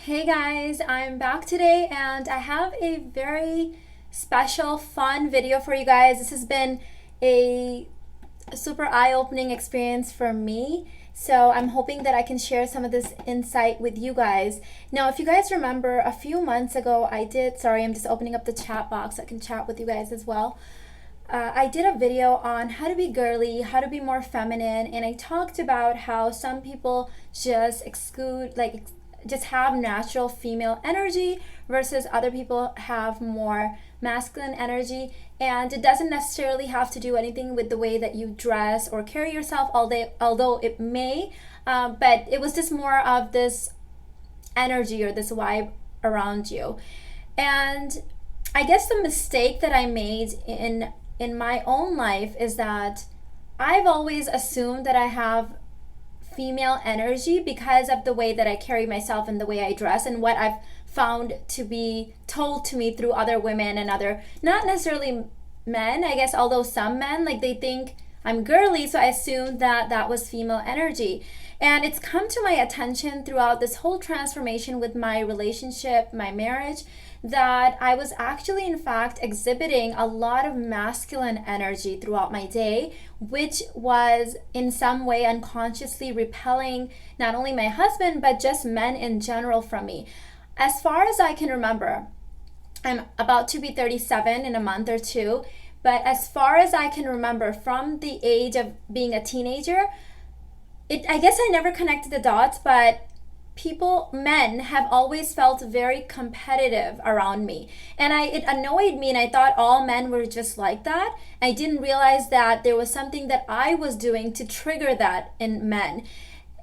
Hey guys, I'm back today and I have a very special, fun video for you guys. This has been a super eye-opening experience for me. So I'm hoping that I can share some of this insight with you guys. Now, if you guys remember, a few months ago, I'm just opening up the chat box so I can chat with you guys as well. I did a video on how to be girly, how to be more feminine, and I talked about how some people just just have natural female energy versus other people have more masculine energy. And it doesn't necessarily have to do anything with the way that you dress or carry yourself, although it may, but it was just more of this energy or this vibe around you. And I guess the mistake that I made in my own life is that I've always assumed that I have female energy because of the way that I carry myself and the way I dress and what I've found to be told to me through other women and other, not necessarily men, I guess, although some men, like they think I'm girly, so I assumed that that was female energy. And it's come to my attention throughout this whole transformation with my relationship, my marriage, that I was actually, in fact, exhibiting a lot of masculine energy throughout my day, which was in some way unconsciously repelling not only my husband, but just men in general from me. As far as I can remember, I'm about to be 37 in a month or two, but as far as I can remember, from the age of being a teenager, I guess I never connected the dots, but men have always felt very competitive around me. And it annoyed me, and I thought all men were just like that. I didn't realize that there was something that I was doing to trigger that in men.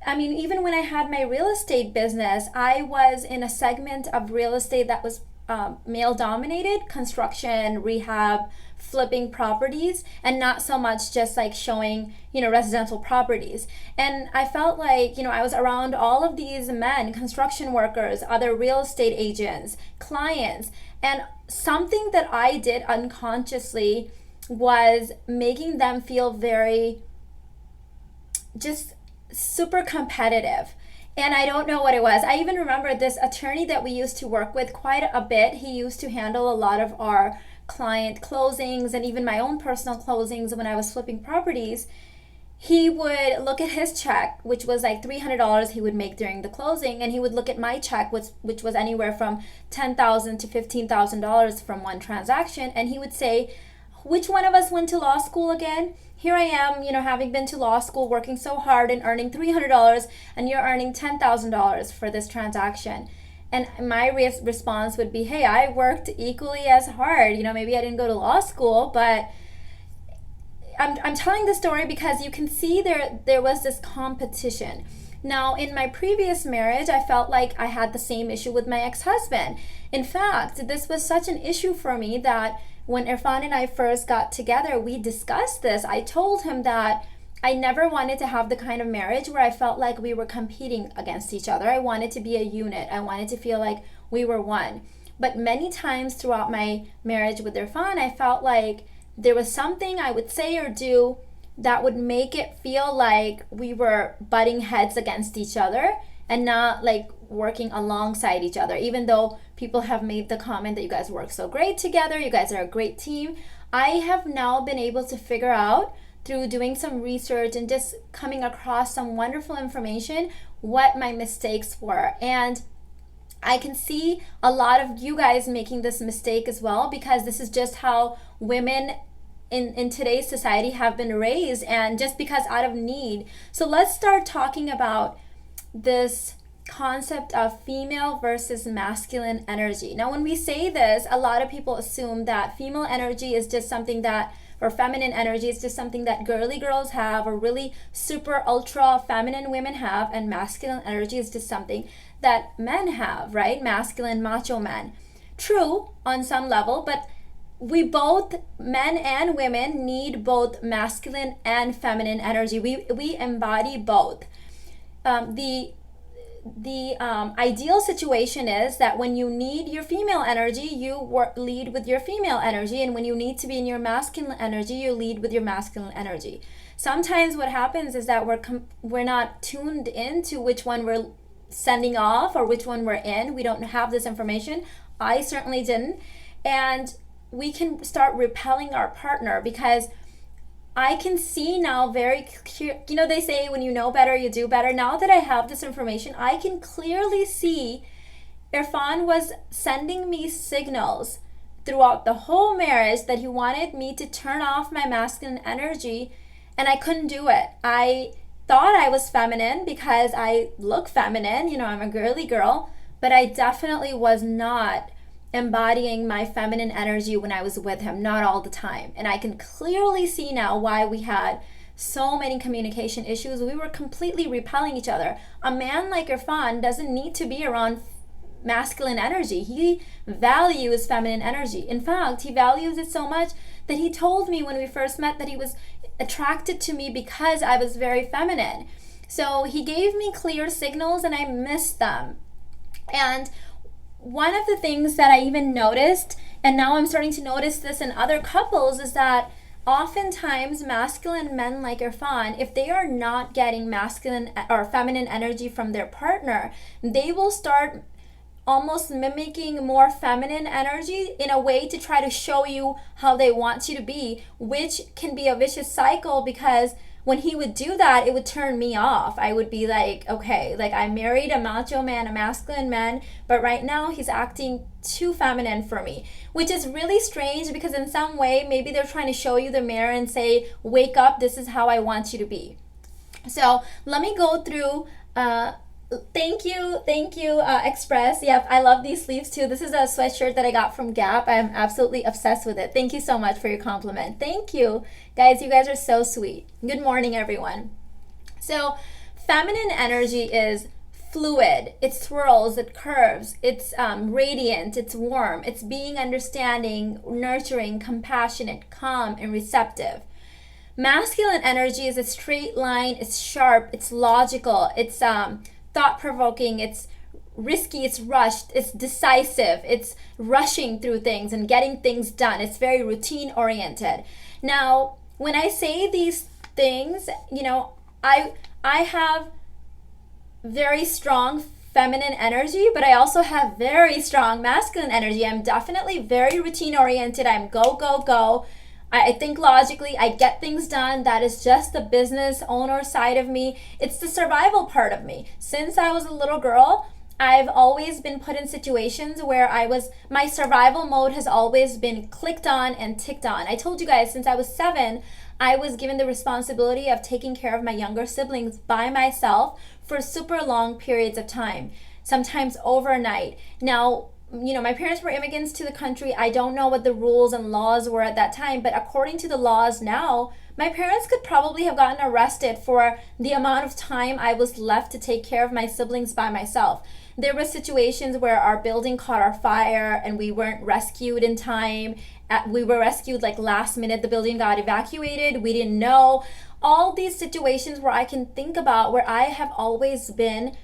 I mean, even when I had my real estate business, I was in a segment of real estate that was male dominated, construction, rehab, flipping properties, and not so much just like showing, residential properties. And I felt like, I was around all of these men, construction workers, other real estate agents, clients, and something that I did unconsciously was making them feel very just super competitive. And I don't know what it was. I even remember this attorney that we used to work with quite a bit. He used to handle a lot of our client closings and even my own personal closings when I was flipping properties. He would look at his check, which was like $300 he would make during the closing, and he would look at my check, which was anywhere from $10,000 to $15,000 from one transaction, and he would say, which one of us went to law school again? Here I am, having been to law school, working so hard and earning $300, and you're earning $10,000 for this transaction. And my response would be, hey, I worked equally as hard. Maybe I didn't go to law school, but I'm telling this story because you can see there was this competition. Now, in my previous marriage, I felt like I had the same issue with my ex-husband. In fact, this was such an issue for me that when Irfan and I first got together, we discussed this. I told him that I never wanted to have the kind of marriage where I felt like we were competing against each other. I wanted to be a unit. I wanted to feel like we were one. But many times throughout my marriage with Irfan, I felt like there was something I would say or do that would make it feel like we were butting heads against each other and not like working alongside each other. Even though people have made the comment that you guys work so great together, you guys are a great team, I have now been able to figure out through doing some research and just coming across some wonderful information what my mistakes were. And I can see a lot of you guys making this mistake as well, because this is just how women in today's society have been raised, and just because out of need. So let's start talking about this concept of female versus masculine energy. Now, when we say this, a lot of people assume that female energy is just something that, or feminine energy is just something that girly girls have, or really super ultra feminine women have, and masculine energy is just something that men have, right? Masculine macho men. True on some level, but we both, men and women, need both masculine and feminine energy. We embody both. The ideal situation is that when you need your female energy, you lead with your female energy, and when you need to be in your masculine energy, you lead with your masculine energy. Sometimes what happens is that we're not tuned into which one we're sending off or which one we're in. We don't have this information. I certainly didn't. And we can start repelling our partner because I can see now very clear. You know, they say when you know better, you do better. Now that I have this information, I can clearly see Irfan was sending me signals throughout the whole marriage that he wanted me to turn off my masculine energy, and I couldn't do it. I thought I was feminine because I look feminine, you know, I'm a girly girl, but I definitely was not embodying my feminine energy when I was with him, not all the time. And I can clearly see now why we had so many communication issues. We were completely repelling each other. A man like Irfan doesn't need to be around masculine energy. He values feminine energy. In fact, he values it so much that he told me when we first met that he was attracted to me because I was very feminine. So he gave me clear signals and I missed them. And one of the things that I even noticed, and now I'm starting to notice this in other couples, is that oftentimes masculine men like Irfan, if they are not getting masculine or feminine energy from their partner, they will start almost mimicking more feminine energy in a way to try to show you how they want you to be, which can be a vicious cycle because when he would do that, it would turn me off. I would be like, okay, like I married a macho man, a masculine man, but right now he's acting too feminine for me, which is really strange because in some way, maybe they're trying to show you the mirror and say, wake up, this is how I want you to be. So let me go through, thank you, Express. Yep, I love these sleeves too. This is a sweatshirt that I got from Gap. I'm absolutely obsessed with it. Thank you so much for your compliment. Thank you. Guys, you guys are so sweet. Good morning, everyone. So, feminine energy is fluid. It swirls, it curves, it's radiant, it's warm, it's being understanding, nurturing, compassionate, calm, and receptive. Masculine energy is a straight line, it's sharp, it's logical, it's thought-provoking, it's risky, it's rushed, it's decisive, it's rushing through things and getting things done. It's very routine-oriented. Now, when I say these things, you know, I have very strong feminine energy, but I also have very strong masculine energy. I'm definitely very routine-oriented. I'm go, go, go. I think logically, I get things done. That is just the business owner side of me. It's the survival part of me. Since I was a little girl, I've always been put in situations where my survival mode has always been clicked on and ticked on. I told you guys, since I was 7, I was given the responsibility of taking care of my younger siblings by myself for super long periods of time, sometimes overnight. Now, you know, my parents were immigrants to the country. I don't know what the rules and laws were at that time, but according to the laws now, my parents could probably have gotten arrested for the amount of time I was left to take care of my siblings by myself. There were situations where our building caught on fire and we weren't rescued in time. We were rescued like last minute. The building got evacuated. We didn't know. All these situations where I can think about where I have always been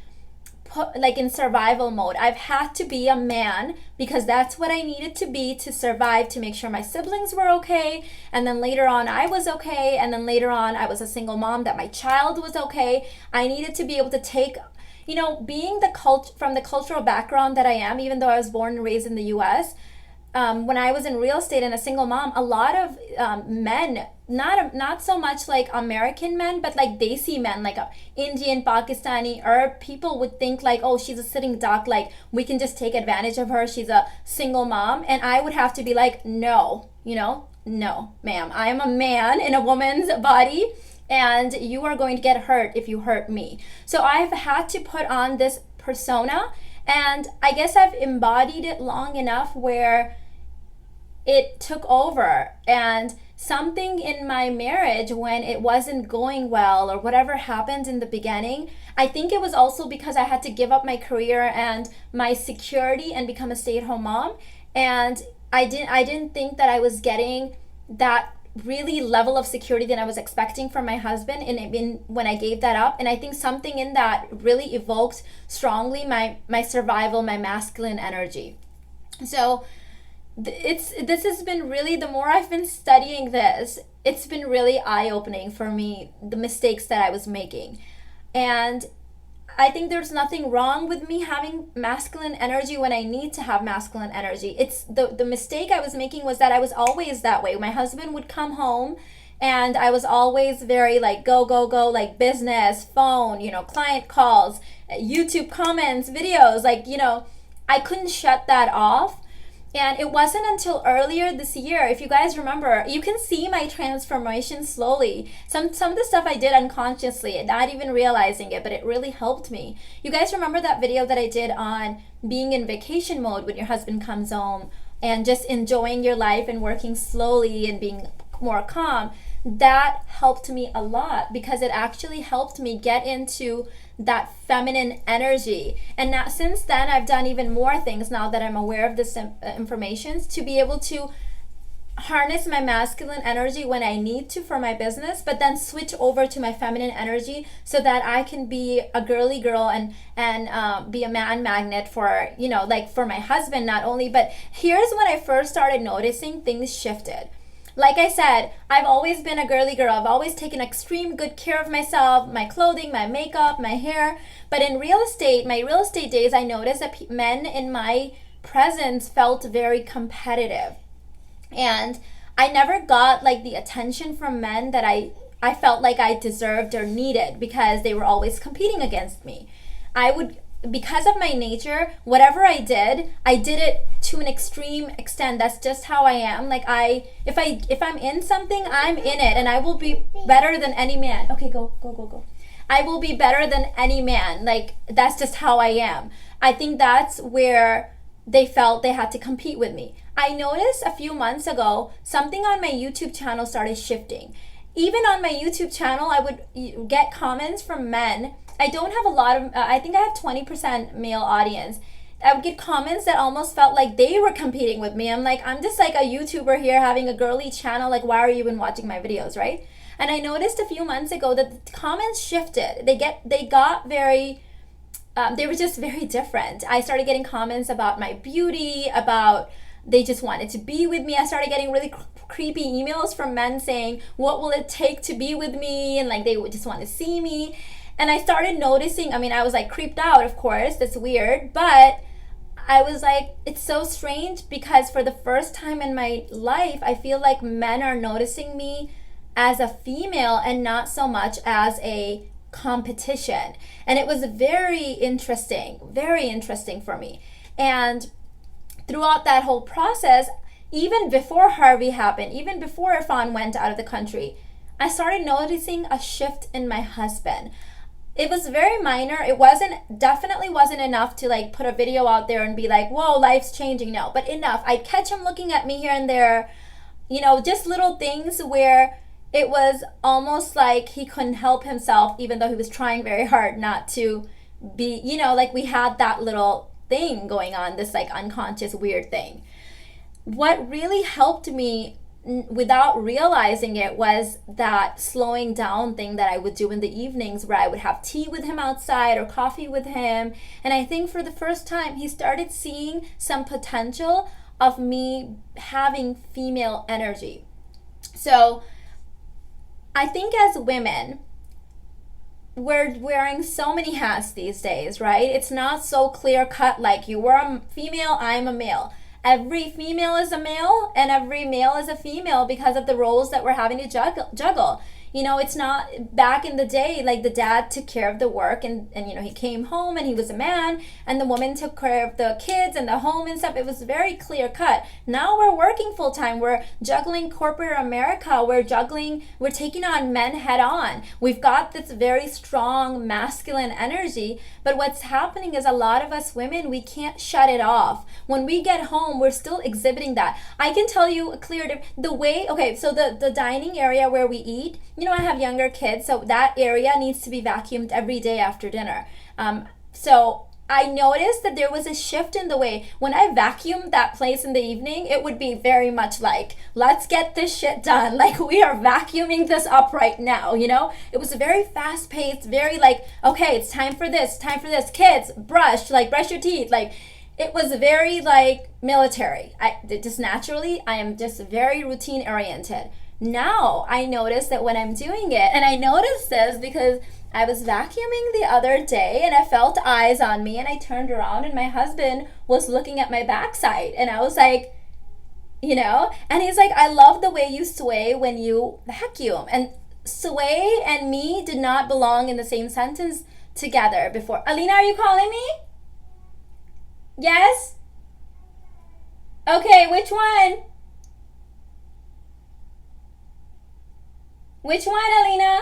like in survival mode. I've had to be a man because that's what I needed to be to survive, to make sure my siblings were okay, and then later on I was okay, and then later on I was a single mom, that my child was okay. I needed to be able to take, you know, being from the cultural background that I am, even though I was born and raised in the US, when I was in real estate and a single mom, a lot of men, not so much like American men, but like Desi men, like Indian, Pakistani, Arab people would think like, oh, she's a sitting duck, like we can just take advantage of her, she's a single mom. And I would have to be like, no, you know, no, ma'am, I am a man in a woman's body, and you are going to get hurt if you hurt me. So I've had to put on this persona, and I guess I've embodied it long enough where it took over. And something in my marriage, when it wasn't going well or whatever happened in the beginning, I think it was also because I had to give up my career and my security and become a stay-at-home mom. And I didn't think that I was getting that really level of security that I was expecting from my husband when I gave that up. And I think something in that really evoked strongly my survival, my masculine energy. So this has been really, the more I've been studying this, it's been really eye-opening for me, the mistakes that I was making. And I think there's nothing wrong with me having masculine energy when I need to have masculine energy. It's the mistake I was making was that I was always that way. My husband would come home and I was always very like go go go, like business, phone, client calls, YouTube comments, videos, like, I couldn't shut that off. And it wasn't until earlier this year, if you guys remember, you can see my transformation slowly. Some of the stuff I did unconsciously, not even realizing it, but it really helped me. You guys remember that video that I did on being in vacation mode when your husband comes home and just enjoying your life and working slowly and being more calm? That helped me a lot because it actually helped me get into that feminine energy. And now, since then, I've done even more things now that I'm aware of this information to be able to harness my masculine energy when I need to for my business, but then switch over to my feminine energy so that I can be a girly girl and be a man magnet for, like for my husband not only. But here's when I first started noticing things shifted. Like I said, I've always been a girly girl. I've always taken extreme good care of myself, my clothing, my makeup, my hair. But in real estate, my real estate days, I noticed that men in my presence felt very competitive. And I never got like the attention from men that I felt like I deserved or needed because they were always competing against me. Because of my nature, whatever I did it to an extreme extent. That's just how I am. Like if I'm in something, I'm in it, and I will be better than any man. Okay, go. I will be better than any man. Like that's just how I am. I think that's where they felt they had to compete with me. I noticed a few months ago, something on my YouTube channel started shifting. Even on my YouTube channel, I would get comments from men. I don't have a lot of, I think I have 20% male audience. I would get comments that almost felt like they were competing with me. I'm like, I'm just like a YouTuber here having a girly channel. Like, why are you even watching my videos, right? And I noticed a few months ago that the comments shifted. They got very, they were just very different. I started getting comments about my beauty, about they just wanted to be with me. I started getting really creepy emails from men saying, what will it take to be with me? And like, they would just want to see me. And I started noticing, I was like creeped out, of course, that's weird, but I was like, it's so strange because for the first time in my life, I feel like men are noticing me as a female and not so much as a competition. And it was very interesting for me. And throughout that whole process, even before Harvey happened, even before Irfan went out of the country, I started noticing a shift in my husband. It was very minor. It definitely wasn't enough to like put a video out there and be like, whoa, life's changing. No, but enough. I'd catch him looking at me here and there, just little things where it was almost like he couldn't help himself, even though he was trying very hard not to be, like we had that little thing going on, this like unconscious weird thing. What really helped me without realizing it was that slowing down thing that I would do in the evenings where I would have tea with him outside or coffee with him. And I think for the first time, he started seeing some potential of me having female energy. So I think as women, we're wearing so many hats these days, right? It's not so clear cut like you were a female, I'm a male. Every female is a male and every male is a female because of the roles that we're having to juggle. It's not back in the day, like the dad took care of the work and he came home and he was a man and the woman took care of the kids and the home and stuff. It was very clear cut. Now we're working full time. We're juggling corporate America. We're taking on men head on. We've got this very strong masculine energy, but what's happening is a lot of us women, we can't shut it off. When we get home, we're still exhibiting that. I can tell you a clear, so the dining area where we eat, I have younger kids, so that area needs to be vacuumed every day after dinner. So I noticed that there was a shift in the way when I vacuumed that place in the evening, it would be very much like, let's get this shit done. Like we are vacuuming this up right now, It was very fast paced, very like, okay, it's time for this, kids, brush your teeth. Like it was very like military. I am just very routine oriented. Now I notice that when I'm doing it, and I notice this because I was vacuuming the other day and I felt eyes on me, and I turned around and my husband was looking at my backside, and I was like, and he's like, I love the way you sway when you vacuum. And sway and me did not belong in the same sentence together before. Alina, are you calling me? Yes? Okay, which one? Which one, Alina?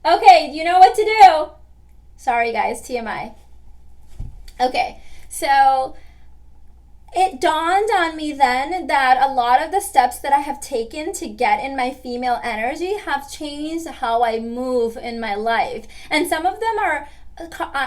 Okay, you know what to do. Sorry, guys, TMI. Okay, so it dawned on me then that a lot of the steps that I have taken to get in my female energy have changed how I move in my life. And some of them are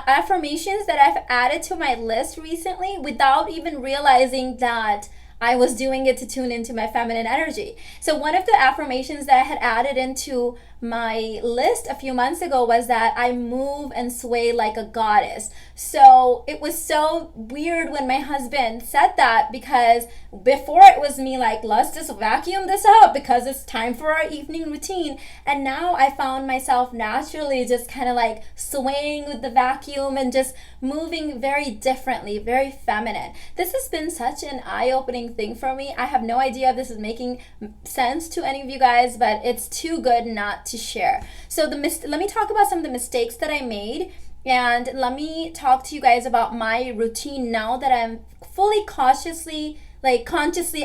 affirmations that I've added to my list recently without even realizing that I was doing it to tune into my feminine energy. So one of the affirmations that I had added into my list a few months ago was that I move and sway like a goddess. So it was so weird when my husband said that, because before it was me like, let's just vacuum this up because it's time for our evening routine. And now I found myself naturally just kind of like swaying with the vacuum and just moving very differently, very feminine. This has been such an eye-opening thing for me. I have no idea if this is making sense to any of you guys, but it's too good not to share. So let me talk about some of the mistakes that I made, and let me talk to you guys about my routine now that I'm fully consciously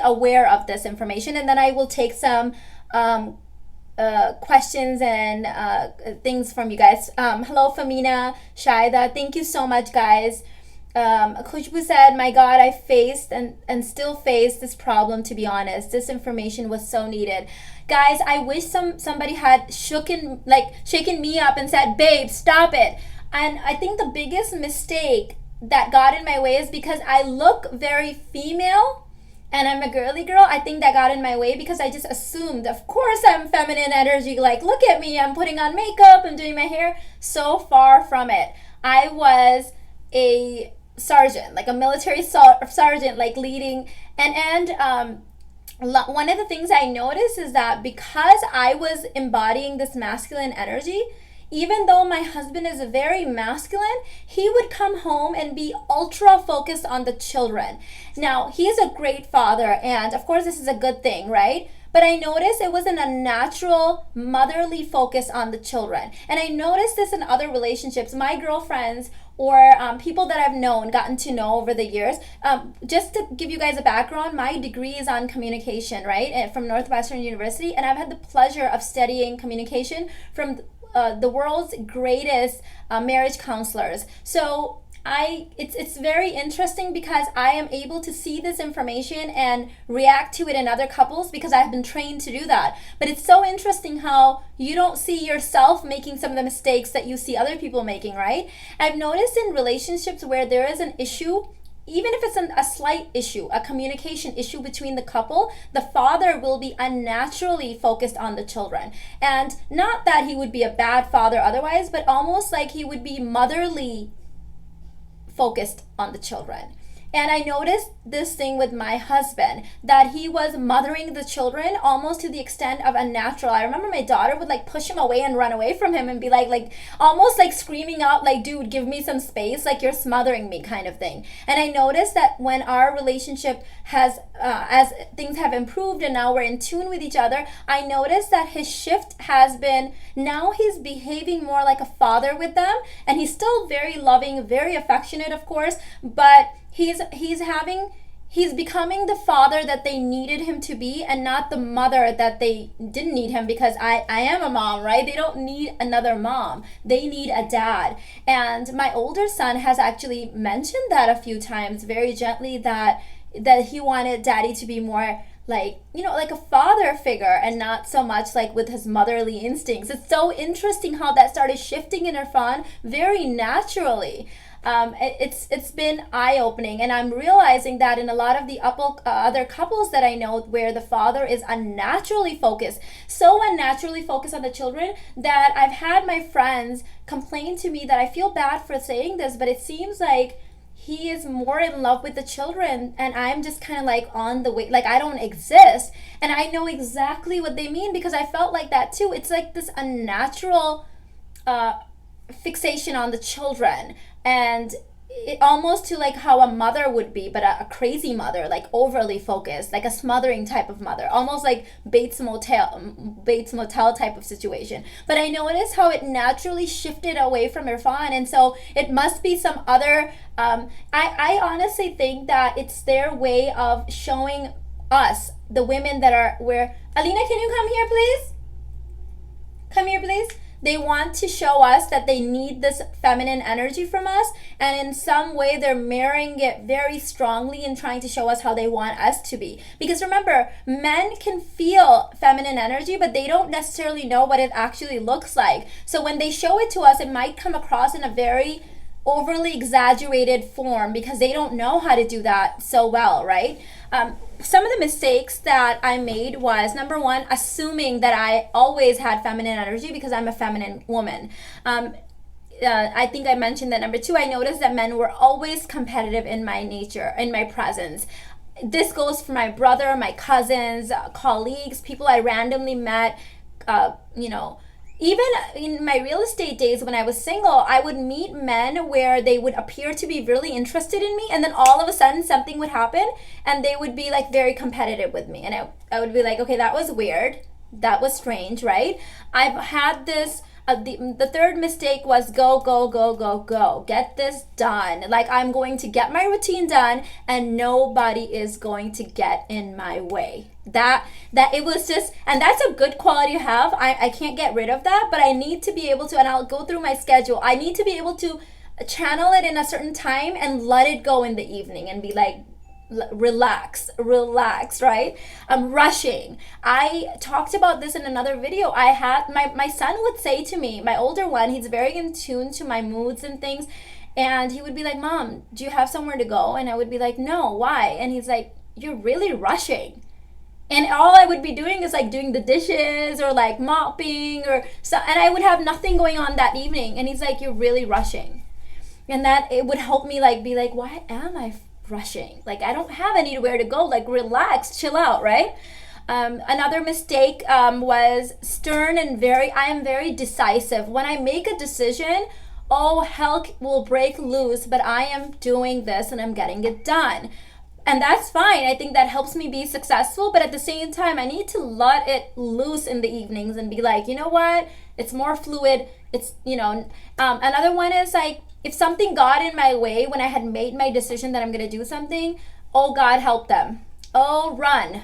aware of this information, and then I will take some questions and things from you guys. Hello, Famina, Shaida, thank you so much, guys. Khushbu said, my God, I faced and still face this problem, to be honest. This information was so needed. Guys, I wish somebody had shaken me up and said, babe, stop it. And I think the biggest mistake that got in my way is because I look very female and I'm a girly girl. I think that got in my way because I just assumed, of course, I'm feminine energy. Like, look at me, I'm putting on makeup and doing my hair. So far from it. I was a sergeant, like a military sergeant, like leading. And one of the things I noticed is that because I was embodying this masculine energy, even though my husband is very masculine, he would come home and be ultra focused on the children. Now, he is a great father, and of course this is a good thing, right? But I noticed it wasn't a natural motherly focus on the children. And I noticed this in other relationships. My girlfriends or people that I've gotten to know over the years. Just to give you guys a background, my degree is on communication, right? From Northwestern University. And I've had the pleasure of studying communication from the world's greatest marriage counselors. So it's very interesting because I am able to see this information and react to it in other couples because I've been trained to do that. But it's so interesting how you don't see yourself making some of the mistakes that you see other people making, right? I've noticed in relationships where there is an issue, even if it's a slight issue, a communication issue between the couple, the father will be unnaturally focused on the children. And not that he would be a bad father otherwise, but almost like he would be motherly focused on the children. And I noticed this thing with my husband, that he was mothering the children almost to the extent of unnatural. I remember my daughter would like push him away and run away from him and be like almost like screaming out like, dude, give me some space, like you're smothering me kind of thing. And I noticed that when our relationship has, as things have improved and now we're in tune with each other, I noticed that his shift has been, now he's behaving more like a father with them. And he's still very loving, very affectionate, of course, but he's becoming the father that they needed him to be and not the mother that they didn't need him, because I am a mom, right? They don't need another mom. They need a dad. And my older son has actually mentioned that a few times very gently, that he wanted daddy to be more like, like a father figure and not so much like with his motherly instincts. It's so interesting how that started shifting in Irfan very naturally. It's been eye-opening, and I'm realizing that in a lot of the other couples that I know where the father is unnaturally focused, so unnaturally focused on the children, that I've had my friends complain to me that I feel bad for saying this, but it seems like he is more in love with the children and I'm just kind of like on the way, like I don't exist. And I know exactly what they mean because I felt like that too. It's like this unnatural fixation on the children, and it almost to like how a mother would be, but a crazy mother, like overly focused, like a smothering type of mother, almost like Bates Motel type of situation. But I noticed how it naturally shifted away from Irfan, and so it must be some other. I honestly think that it's their way of showing us, the women that are where. Alina, can you come here, please? Come here, please. They want to show us that they need this feminine energy from us, and in some way they're mirroring it very strongly and trying to show us how they want us to be. Because remember, men can feel feminine energy, but they don't necessarily know what it actually looks like. So when they show it to us, it might come across in a very overly exaggerated form because they don't know how to do that so well, right? Some of the mistakes that I made was, number one, assuming that I always had feminine energy because I'm a feminine woman. I think I mentioned that. Number two, I noticed that men were always competitive in my nature, in my presence. This goes for my brother, my cousins, colleagues, people I randomly met, even in my real estate days when I was single, I would meet men where they would appear to be really interested in me, and then all of a sudden something would happen and they would be like very competitive with me, and I would be like, okay, that was weird, that was strange, right? I've had this the third mistake was go, get this done. Like, I'm going to get my routine done and nobody is going to get in my way. That it was just, and that's a good quality to have. I can't get rid of that, but I need to be able to, and I'll go through my schedule, I need to be able to channel it in a certain time and let it go in the evening and be like, relax, right? I'm rushing. I talked about this in another video. I had my son would say to me, my older one, he's very in tune to my moods and things, and he would be like, Mom, do you have somewhere to go? And I would be like, no, why? And he's like, you're really rushing. And all I would be doing is like doing the dishes or like mopping or so, and I would have nothing going on that evening. And he's like, you're really rushing. And that it would help me like be like, why am I rushing? Like, I don't have anywhere to go. Like, relax, chill out, right? Another mistake was stern and I am very decisive. When I make a decision, oh, hell will break loose, but I am doing this and I'm getting it done. And that's fine. I think that helps me be successful. But at the same time, I need to let it loose in the evenings and be like, you know what? It's more fluid. It's, another one is like, if something got in my way when I had made my decision that I'm going to do something, oh, God, help them. Oh, run.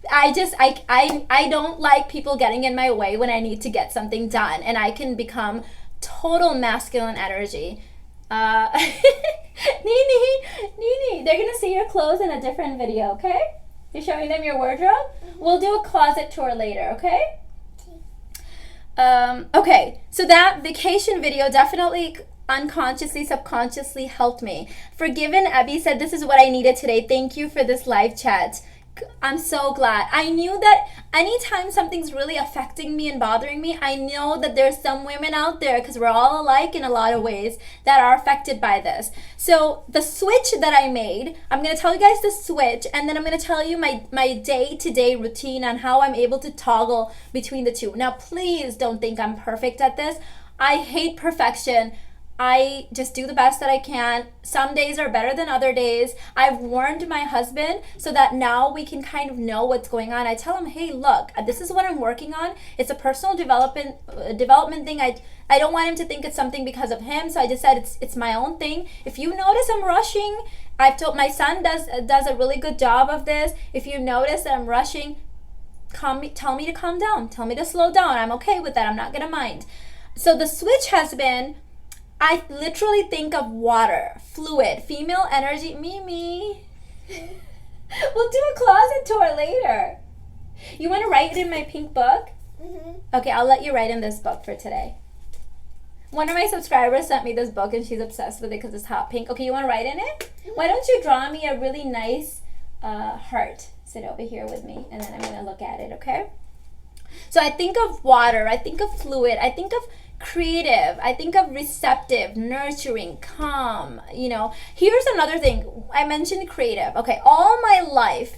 I don't like people getting in my way when I need to get something done. And I can become total masculine energy. Nini, they're gonna see your clothes in a different video, okay? You're showing them your wardrobe? We'll do a closet tour later, okay? Okay, so that vacation video definitely unconsciously, subconsciously helped me. Forgiven Abby said, this is what I needed today. Thank you for this live chat. I'm so glad. I knew that anytime something's really affecting me and bothering me, I know that there's some women out there, because we're all alike in a lot of ways, that are affected by this. So the switch that I made, I'm going to tell you guys the switch, and then I'm going to tell you my day-to-day routine on how I'm able to toggle between the two. Now, please don't think I'm perfect at this. I hate perfection. I just do the best that I can. Some days are better than other days. I've warned my husband so that now we can kind of know what's going on. I tell him, hey, look, this is what I'm working on. It's a personal development thing. I don't want him to think it's something because of him. So I just said it's my own thing. If you notice I'm rushing, I've told my son does a really good job of this. If you notice that I'm rushing, tell me to calm down. Tell me to slow down. I'm okay with that. I'm not gonna mind. So the switch has been, I literally think of water, fluid, female energy. Mimi. We'll do a closet tour later. You want to write it in my pink book? Mm-hmm. Okay, I'll let you write in this book for today. One of my subscribers sent me this book and she's obsessed with it because it's hot pink. Okay, you want to write in it? Mm-hmm. Why don't you draw me a really nice heart? Sit over here with me and then I'm going to look at it, okay? So I think of water, I think of fluid, I think of creative, I think of receptive, nurturing, calm. Here's another thing. I mentioned creative. Okay, all my life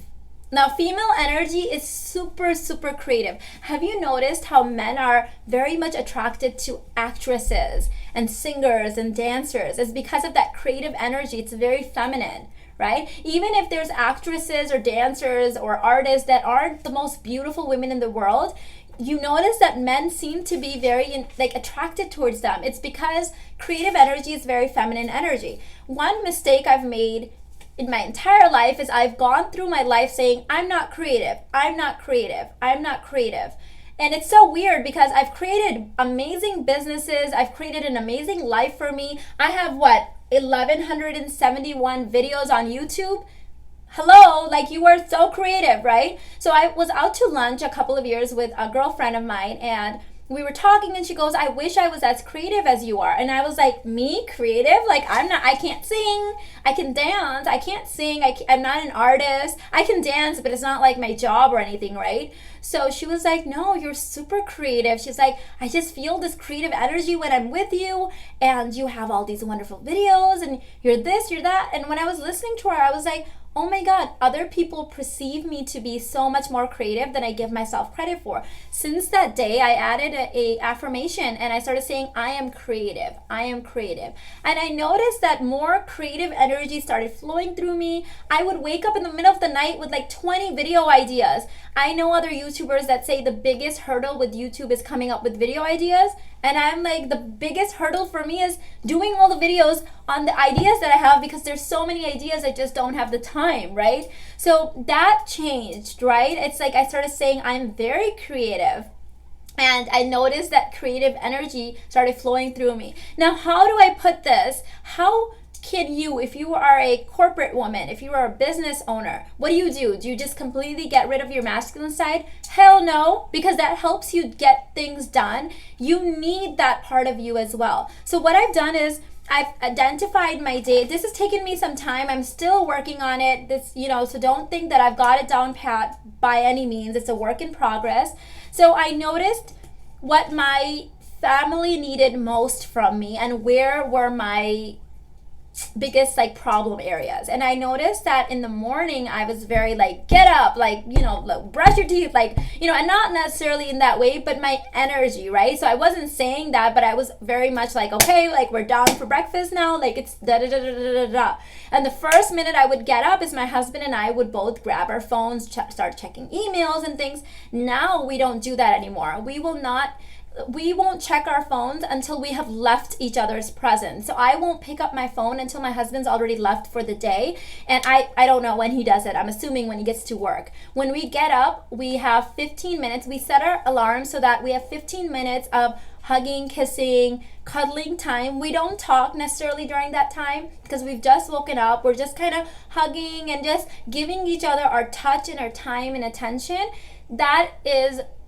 Now, female energy is super, super creative. Have you noticed how men are very much attracted to actresses and singers and dancers? It's because of that creative energy. It's very feminine, right? Even if there's actresses or dancers or artists that aren't the most beautiful women in the world, you notice that men seem to be very attracted towards them. It's because creative energy is very feminine energy. One mistake I've made in my entire life is I've gone through my life saying, I'm not creative, I'm not creative, I'm not creative. And it's so weird because I've created amazing businesses, I've created an amazing life for me. I have 1,171 videos on YouTube. Hello, like, you are so creative, right? So I was out to lunch a couple of years with a girlfriend of mine, and we were talking, and she goes, I wish I was as creative as you are. And I was like, me? Creative? Like, I can't sing. I can dance. I can't sing. I'm not an artist. I can dance, but it's not like my job or anything, right? So she was like, no, you're super creative. She's like, I just feel this creative energy when I'm with you, and you have all these wonderful videos, and you're this, you're that. And when I was listening to her, I was like, oh my God, other people perceive me to be so much more creative than I give myself credit for. Since that day, I added a affirmation, and I started saying, I am creative, I am creative. And I noticed that more creative energy started flowing through me. I would wake up in the middle of the night with like 20 video ideas. I know other YouTubers that say the biggest hurdle with YouTube is coming up with video ideas. And I'm like, the biggest hurdle for me is doing all the videos on the ideas that I have, because there's so many ideas, I just don't have the time, right? So that changed, right? It's like I started saying I'm very creative. And I noticed that creative energy started flowing through me. Now, how do I put this? How can you, if you are a corporate woman, if you are a business owner, what do? Do you just completely get rid of your masculine side? Hell no, because that helps you get things done. You need that part of you as well. So what I've done is I've identified my day. This has taken me some time. I'm still working on it. So don't think that I've got it down pat by any means. It's a work in progress. So I noticed what my family needed most from me and where were my biggest problem areas. And I noticed that in the morning I was very get up, brush your teeth, and not necessarily in that way, but my energy, right? So I wasn't saying that, but I was very much okay, we're down for breakfast now, it's da da da da da da. And the first minute I would get up is my husband and I would both grab our phones, start checking emails and things. Now we don't do that anymore. We won't check our phones until we have left each other's presence. So I won't pick up my phone until my husband's already left for the day. And I don't know when he does it. I'm assuming when he gets to work. When we get up, we have 15 minutes. We set our alarm so that we have 15 minutes of hugging, kissing, cuddling time. We don't talk necessarily during that time because we've just woken up. We're just kind of hugging and just giving each other our touch and our time and attention.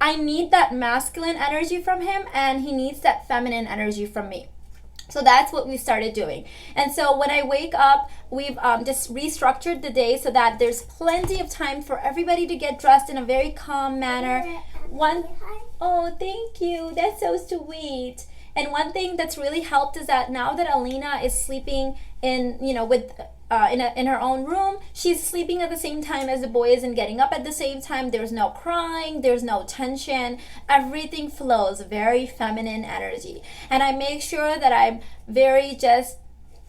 I need that masculine energy from him, and he needs that feminine energy from me. So that's what we started doing. And so when I wake up, we've just restructured the day so that there's plenty of time for everybody to get dressed in a very calm manner. Oh, thank you. That's so sweet. And one thing that's really helped is that now that Alina is sleeping in her own room, she's sleeping at the same time as the boys and getting up at the same time. There's no crying, there's no tension. Everything flows, very feminine energy. And I make sure that I'm very just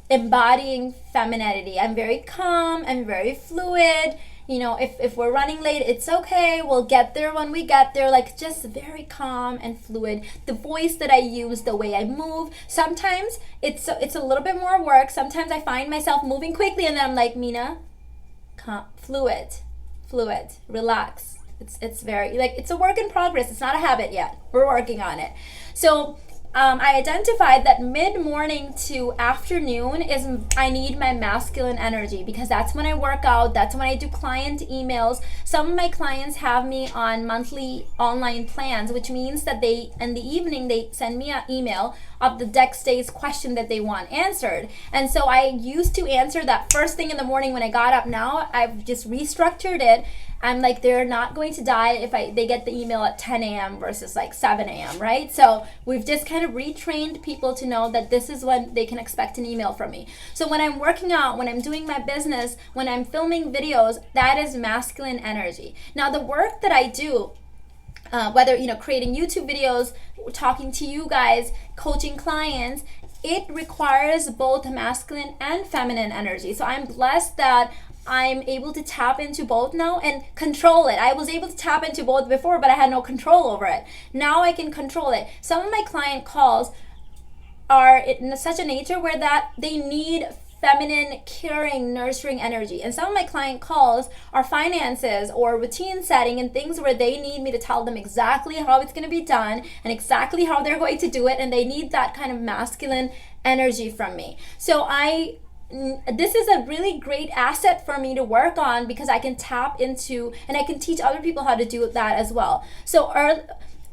embodying femininity. I'm very calm, I'm very fluid. If we're running late, it's okay. We'll get there when we get there. Just very calm and fluid. The voice that I use, the way I move. Sometimes it's a little bit more work. Sometimes I find myself moving quickly, and then I'm like, Mina, calm, fluid, relax. It's very it's a work in progress. It's not a habit yet. We're working on it. So I identified that mid-morning to afternoon I need my masculine energy, because that's when I work out, that's when I do client emails. Some of my clients have me on monthly online plans, which means that in the evening they send me an email of the next day's question that they want answered. And so I used to answer that first thing in the morning when I got up. Now I've just restructured it. I'm like, they're not going to die if they get the email at 10 a.m. versus like 7 a.m., right? So we've just kind of retrained people to know that this is when they can expect an email from me. So when I'm working out, when I'm doing my business, when I'm filming videos, that is masculine energy. Now the work that I do, whether, creating YouTube videos, talking to you guys, coaching clients, it requires both masculine and feminine energy. So I'm blessed that I'm able to tap into both now and control it. I was able to tap into both before, but I had no control over it. Now I can control it. Some of my client calls are in such a nature where that they need feminine, caring, nurturing energy. And some of my client calls are finances or routine setting and things where they need me to tell them exactly how it's going to be done and exactly how they're going to do it. And they need that kind of masculine energy from me. So this is a really great asset for me to work on because I can tap into and I can teach other people how to do that as well. So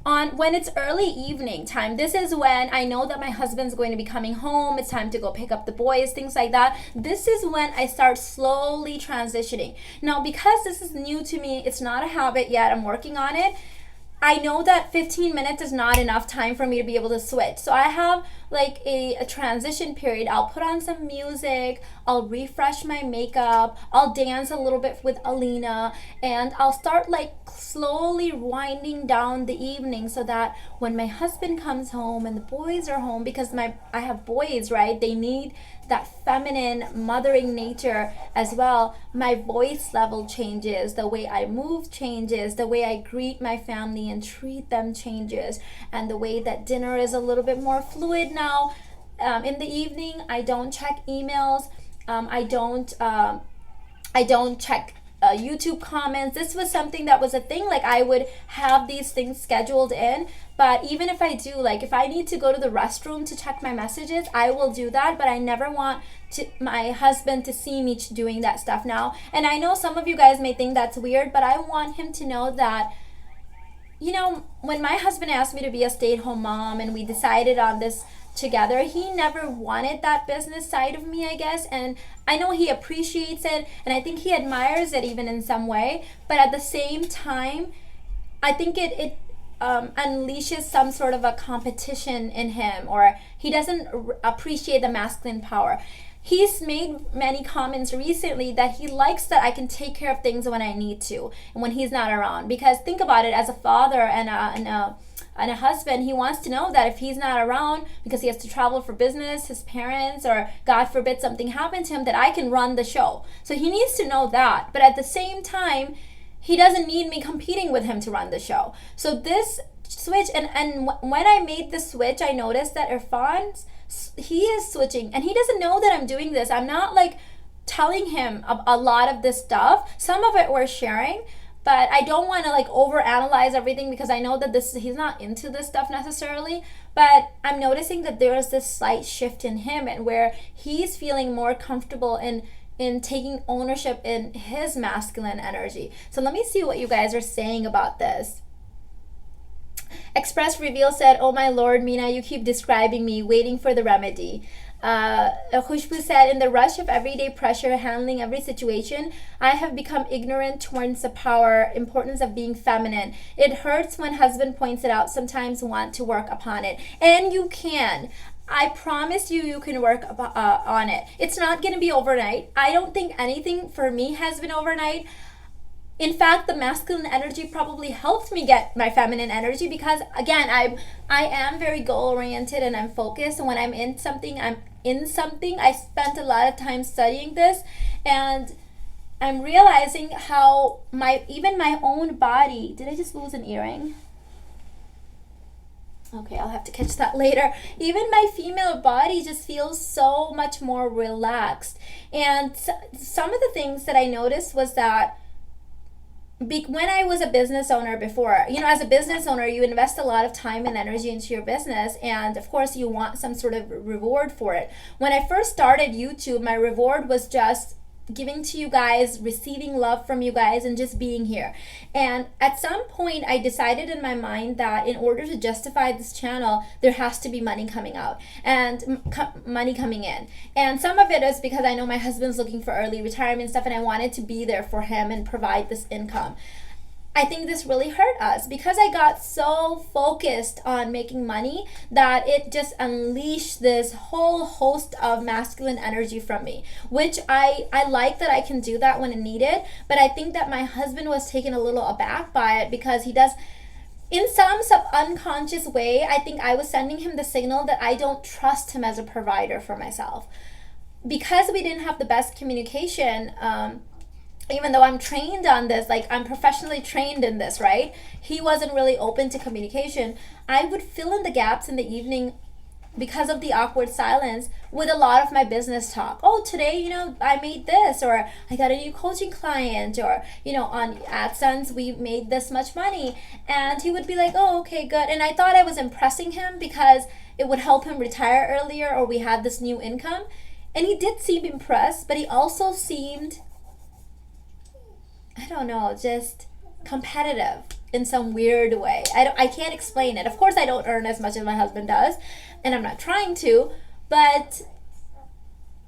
when it's early evening time, this is when I know that my husband's going to be coming home. It's time to go pick up the boys, things like that. This is when I start slowly transitioning. Now, because this is new to me, it's not a habit yet. I'm working on it. I know that 15 minutes is not enough time for me to be able to switch. So I have like a transition period. I'll put on some music, I'll refresh my makeup, I'll dance a little bit with Alina, and I'll start like slowly winding down the evening so that when my husband comes home and the boys are home, because I have boys, right? They need that feminine mothering nature as well. My voice level changes, the way I move changes, the way I greet my family and treat them changes, and the way that dinner is a little bit more fluid now. In the evening, I don't check emails. I don't check YouTube comments. This was something that was a thing. Like I would have these things scheduled in, but even if I do, like if I need to go to the restroom to check my messages, I will do that. But I never want my husband to see me doing that stuff now. And I know some of you guys may think that's weird, but I want him to know that, when my husband asked me to be a stay-at-home mom and we decided on this together, he never wanted that business side of me, I guess, and I know he appreciates it and I think he admires it even in some way, but at the same time I think it unleashes some sort of a competition in him, or he doesn't appreciate the masculine power. He's made many comments recently that he likes that I can take care of things when I need to and when he's not around, because think about it, as a father and a husband, he wants to know that if he's not around because he has to travel for business, his parents, or God forbid something happened to him, that I can run the show. So he needs to know that. But at the same time, he doesn't need me competing with him to run the show. So this switch, and when I made the switch, I noticed that Irfan, he is switching and he doesn't know that I'm doing this. I'm not like telling him a lot of this stuff. Some of it we're sharing, but I don't want to like overanalyze everything because I know that he's not into this stuff necessarily. But I'm noticing that there is this slight shift in him, and where he's feeling more comfortable in taking ownership in his masculine energy. So let me see what you guys are saying about this. Express Reveal said, "Oh my Lord, Mina, you keep describing me, waiting for the remedy." Khushbu said, "In the rush of everyday pressure, handling every situation, I have become ignorant towards the importance of being feminine. It hurts when husband points it out, sometimes want to work upon it." And you can. I promise you can work on it. It's not going to be overnight. I don't think anything for me has been overnight. In fact, the masculine energy probably helped me get my feminine energy because, again, I am very goal-oriented and I'm focused. And when I'm in something, I'm in something. I spent a lot of time studying this, and I'm realizing how even my own body... Did I just lose an earring? Okay, I'll have to catch that later. Even my female body just feels so much more relaxed. And some of the things that I noticed was that when I was a business owner before, as a business owner, you invest a lot of time and energy into your business, and of course you want some sort of reward for it. When I first started YouTube, my reward was just giving to you guys, receiving love from you guys, and just being here. And at some point, I decided in my mind that in order to justify this channel, there has to be money coming out and money coming in. And some of it is because I know my husband's looking for early retirement stuff, and I wanted to be there for him and provide this income. I think this really hurt us because I got so focused on making money that it just unleashed this whole host of masculine energy from me, which I like that I can do that when needed, but I think that my husband was taken a little aback by it because he does, in some unconscious way, I think I was sending him the signal that I don't trust him as a provider for myself. Because we didn't have the best communication, even though I'm trained on this, like I'm professionally trained in this, right? He wasn't really open to communication. I would fill in the gaps in the evening because of the awkward silence with a lot of my business talk. Oh, today, I made this, or I got a new coaching client, or, on AdSense, we made this much money. And he would be like, oh, okay, good. And I thought I was impressing him because it would help him retire earlier, or we had this new income. And he did seem impressed, but he also seemed, I don't know, just competitive in some weird way. I can't explain it. Of course, I don't earn as much as my husband does, and I'm not trying to, but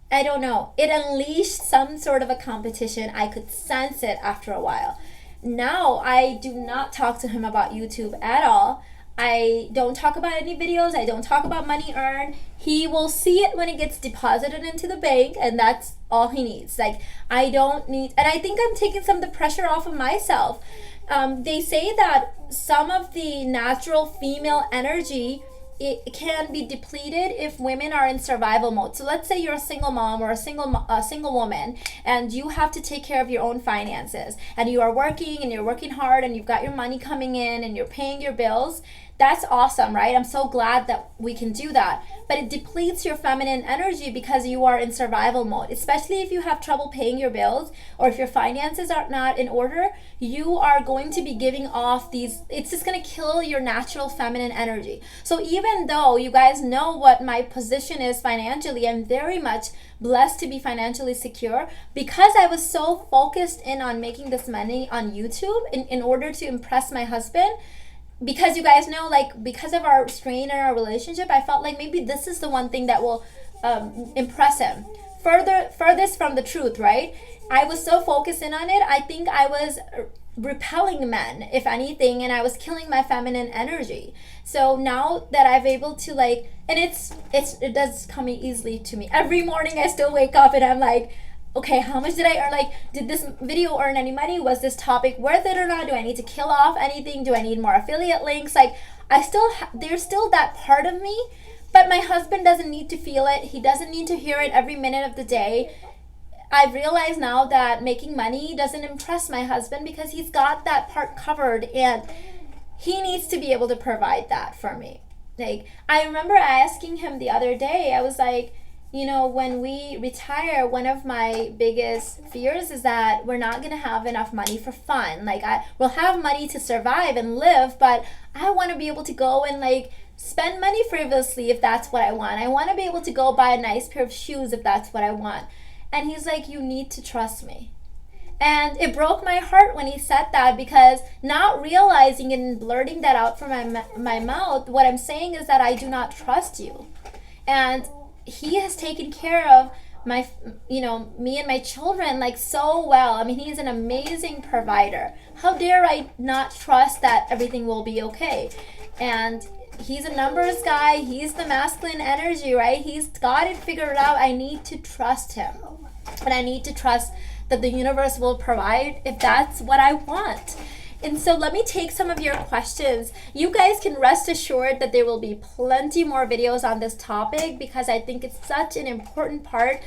I don't know. It unleashed some sort of a competition. I could sense it after a while. Now, I do not talk to him about YouTube at all. I don't talk about any videos. I don't talk about money earned. He will see it when it gets deposited into the bank, and that's all he needs. Like, I don't need, and I think I'm taking some of the pressure off of myself. They say that some of the natural female energy, it can be depleted if women are in survival mode. So let's say you're a single mom or a single woman, and you have to take care of your own finances, and you are working and you're working hard, and you've got your money coming in and you're paying your bills. That's awesome, right? I'm so glad that we can do that. But it depletes your feminine energy because you are in survival mode, especially if you have trouble paying your bills or if your finances are not in order. You are going to be giving off these, it's just going to kill your natural feminine energy. So even though you guys know what my position is financially, I'm very much blessed to be financially secure because I was so focused in on making this money on YouTube in order to impress my husband. Because you guys know, like, because of our strain in our relationship, I felt like maybe this is the one thing that will impress him. Furthest from the truth, right? I was so focused in on it, I think I was repelling men, if anything, and I was killing my feminine energy. So now that I've able to, like, and it does come easily to me. Every morning I still wake up and I'm like, okay, how much did I earn? Like, did this video earn any money? Was this topic worth it or not? Do I need to kill off anything? Do I need more affiliate links? Like, there's still that part of me, but my husband doesn't need to feel it. He doesn't need to hear it every minute of the day. I've realized now that making money doesn't impress my husband because he's got that part covered, and he needs to be able to provide that for me. Like, I remember asking him the other day, I was like, when we retire, one of my biggest fears is that we're not going to have enough money for fun. Like, we'll have money to survive and live, but I want to be able to go and, like, spend money frivolously if that's what I want. I want to be able to go buy a nice pair of shoes if that's what I want. And he's like, you need to trust me. And it broke my heart when he said that, because not realizing and blurting that out from my mouth, what I'm saying is that I do not trust you. And he has taken care of my, me and my children, like, so well. I mean, he's an amazing provider. How dare I not trust that everything will be okay? And he's a numbers guy. He's the masculine energy, right? He's got it figured out. I need to trust him. And I need to trust that the universe will provide if that's what I want. And so let me take some of your questions. You guys can rest assured that there will be plenty more videos on this topic because I think it's such an important part.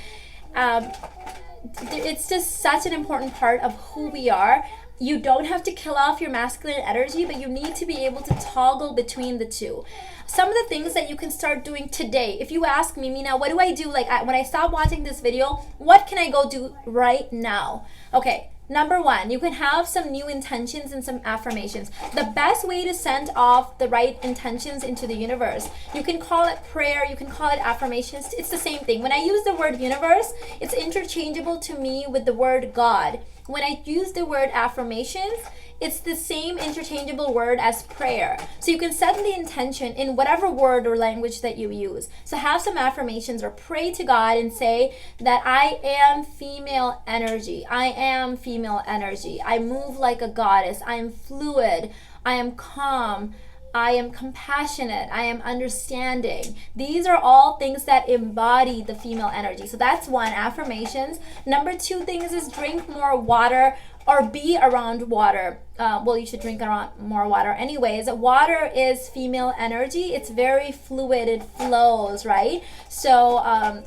It's just such an important part of who we are. You don't have to kill off your masculine energy, but you need to be able to toggle between the two. Some of the things that you can start doing today. If you ask me, Mina, what do I do? Like, when I stop watching this video, what can I go do right now? Okay, Number one, you can have some new intentions and some affirmations. The best way to send off the right intentions into the universe, you can call it prayer, you can call it affirmations. It's the same thing. When I use the word universe, it's interchangeable to me with the word God. When I use the word affirmations, it's the same interchangeable word as prayer. So you can set the intention in whatever word or language that you use. So have some affirmations or pray to God and say that I am female energy. I am female energy. I move like a goddess. I am fluid. I am calm. I am compassionate. I am understanding. These are all things that embody the female energy. So that's one, affirmations. Number two things is drink more water or be around water. Well, you should drink around more water anyways. Water is female energy. It's very fluid. It flows, right? So,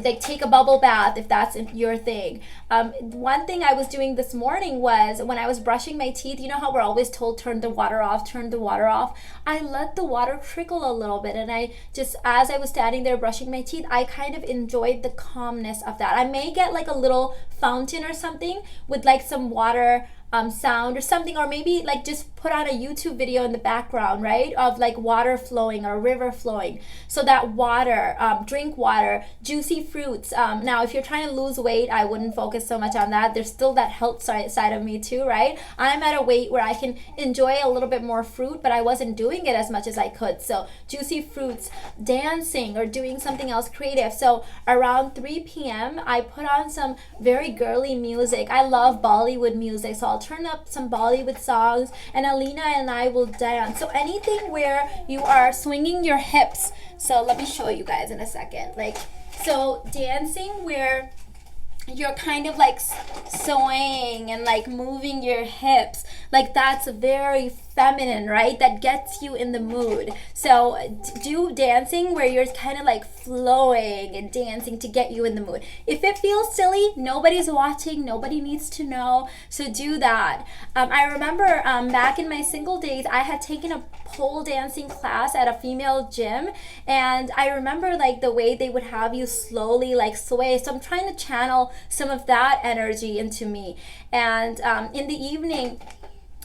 like take a bubble bath if that's your thing. One thing I was doing this morning was when I was brushing my teeth, you know how we're always told turn the water off, turn the water off. I let the water trickle a little bit, and I just, as I was standing there brushing my teeth, I kind of enjoyed the calmness of that. I may get like a little fountain or something with like some water sound or something, or maybe like just put on a YouTube video in the background, right, of like water flowing or river flowing. So that water, drink water, juicy fruits. Now if you're trying to lose weight, I wouldn't focus so much on that. There's still that health side of me too, right? I'm at a weight where I can enjoy a little bit more fruit, but I wasn't doing it as much as I could. So juicy fruits, dancing or doing something else creative. So around 3 p.m. I put on some very girly music. I love Bollywood music, so I'll turn up some Bollywood songs and Alina and I will dance. So anything where you are swinging your hips. So let me show you guys in a second. Like, so dancing where you're kind of like swaying and like moving your hips, like that's very feminine, right? That gets you in the mood. So do dancing where you're kind of like flowing and dancing to get you in the mood. If it feels silly, nobody's watching, nobody needs to know, so do that. I remember back in my single days, I had taken a pole dancing class at a female gym, and I remember like the way they would have you slowly like sway. So I'm trying to channel some of that energy into me. And in the evening,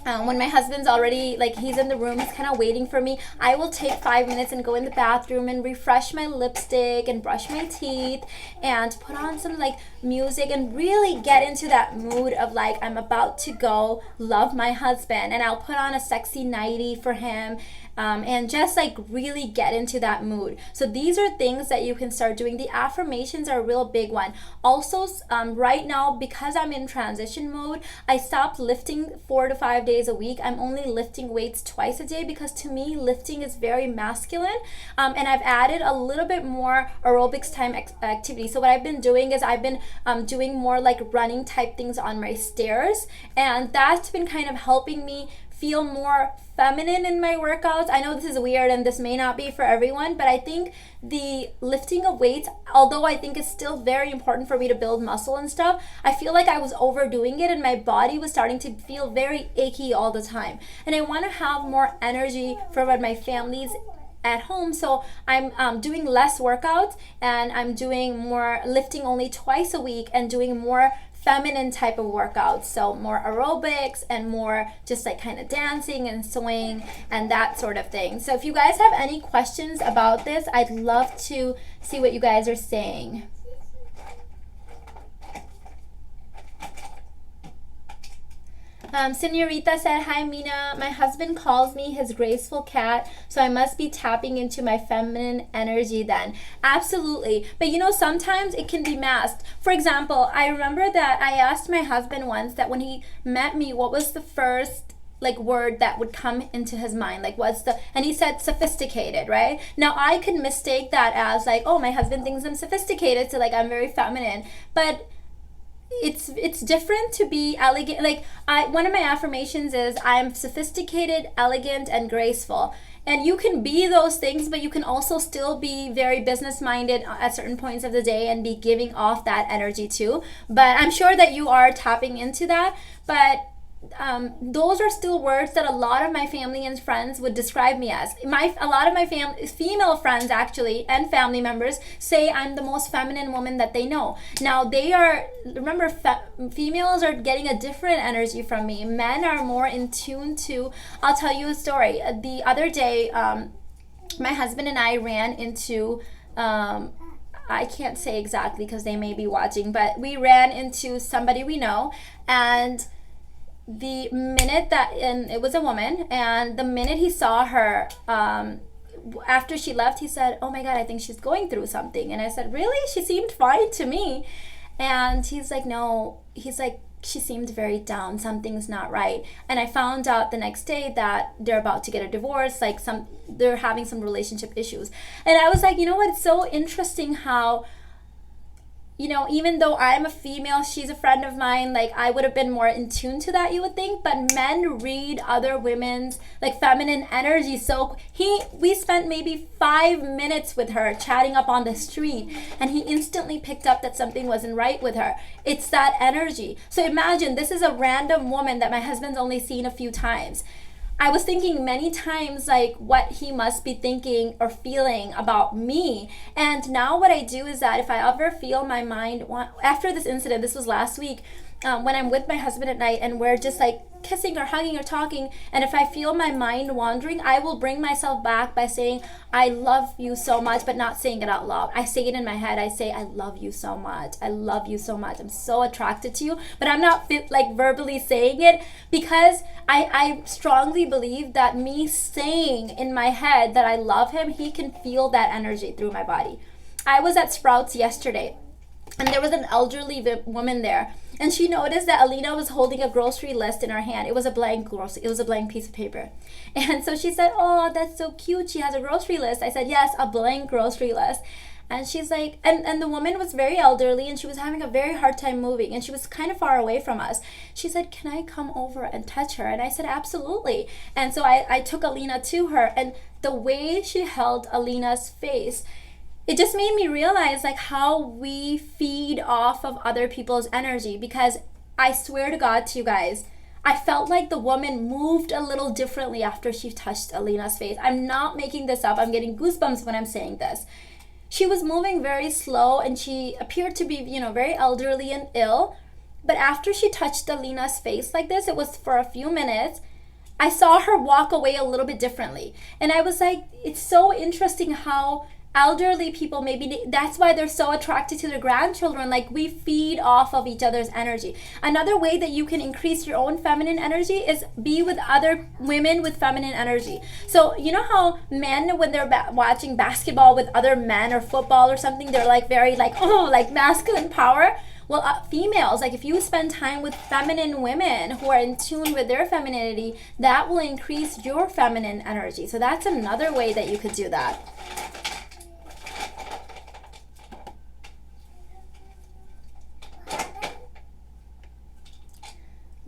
when my husband's already, like, he's in the room, he's kind of waiting for me, I will take 5 minutes and go in the bathroom and refresh my lipstick and brush my teeth and put on some like music and really get into that mood of like I'm about to go love my husband, and I'll put on a sexy nightie for him. And just like really get into that mood. So these are things that you can start doing. The affirmations are a real big one. Also, right now, because I'm in transition mode, I stopped lifting 4 to 5 days a week. I'm only lifting weights twice a day because to me, lifting is very masculine. And I've added a little bit more aerobics time activity. So what I've been doing is I've been doing more like running type things on my stairs. And that's been kind of helping me feel more feminine in my workouts. I know this is weird and this may not be for everyone, but I think the lifting of weights, although I think it's still very important for me to build muscle and stuff, I feel like I was overdoing it and my body was starting to feel very achy all the time. And I want to have more energy for when my family's at home, so I'm doing less workouts and I'm doing more lifting only twice a week and doing more feminine type of workouts, so more aerobics and more just like kind of dancing and swing and that sort of thing. So if you guys have any questions about this, I'd love to see what you guys are saying. Senorita said, hi Mina, my husband calls me his graceful cat, so I must be tapping into my feminine energy then. Absolutely. But you know, sometimes it can be masked. For example, I remember that I asked my husband once that when he met me, what was the first like word that would come into his mind, like what's the, and he said sophisticated, right? Now I could mistake that as like, oh, my husband thinks I'm sophisticated, so like I'm very feminine. But it's different to be elegant. Like one of my affirmations is I'm sophisticated, elegant, and graceful. And you can be those things, but you can also still be very business minded at certain points of the day and be giving off that energy too. But I'm sure that you are tapping into that. But those are still words that a lot of my family and friends would describe me as. A lot of my female friends actually and family members say I'm the most feminine woman that they know. Now they are, remember, females are getting a different energy from me. Men are more in tune to. I'll tell you a story. The other day, my husband and I ran into. I can't say exactly because they may be watching, but we ran into somebody we know, and the minute that, and it was a woman, and the minute he saw her, after she left, he said, "Oh my God, I think she's going through something." And I said, "Really? She seemed fine to me." And he's like, "No," he's like, "She seemed very down. Something's not right." And I found out the next day that they're about to get a divorce, like they're having some relationship issues. And I was like, you know what? It's so interesting how, you know, even though I'm a female, she's a friend of mine, like I would have been more in tune to that, you would think, but men read other women's like feminine energy. So we spent maybe 5 minutes with her chatting up on the street, and he instantly picked up that something wasn't right with her. It's that energy. So imagine, this is a random woman that my husband's only seen a few times. I was thinking many times like what he must be thinking or feeling about me. And now what I do is that if I ever feel my mind after this incident, this was last week, when I'm with my husband at night and we're just like kissing or hugging or talking, and if I feel my mind wandering, I will bring myself back by saying, "I love you so much," but not saying it out loud. I say it in my head. I say, "I love you so much. I love you so much. I'm so attracted to you." But I'm not like verbally saying it, because I strongly believe that me saying in my head that I love him, he can feel that energy through my body. I was at Sprouts yesterday, and there was an elderly woman there, and she noticed that Alina was holding a grocery list in her hand. It was a blank piece of paper. And so she said, "Oh, that's so cute. She has a grocery list." I said, "Yes, a blank grocery list." And she's like, and the woman was very elderly, and she was having a very hard time moving, and she was kind of far away from us. She said, "Can I come over and touch her?" And I said, "Absolutely." And so I took Alina to her, and the way she held Alina's face, it just made me realize like how we feed off of other people's energy. Because I swear to God to you guys, I felt like the woman moved a little differently after she touched Alina's face. I'm not making this up. I'm getting goosebumps when I'm saying this. She was moving very slow, and she appeared to be, you know, very elderly and ill. But after she touched Alina's face like this, it was for a few minutes, I saw her walk away a little bit differently. And I was like, it's so interesting how elderly people, maybe that's why they're so attracted to their grandchildren. Like, we feed off of each other's energy. Another way that you can increase your own feminine energy is be with other women with feminine energy. So you know how men, when they're watching basketball with other men or football or something, they're like very like, oh, like masculine power. Well, females, like if you spend time with feminine women who are in tune with their femininity, that will increase your feminine energy. So that's another way that you could do that.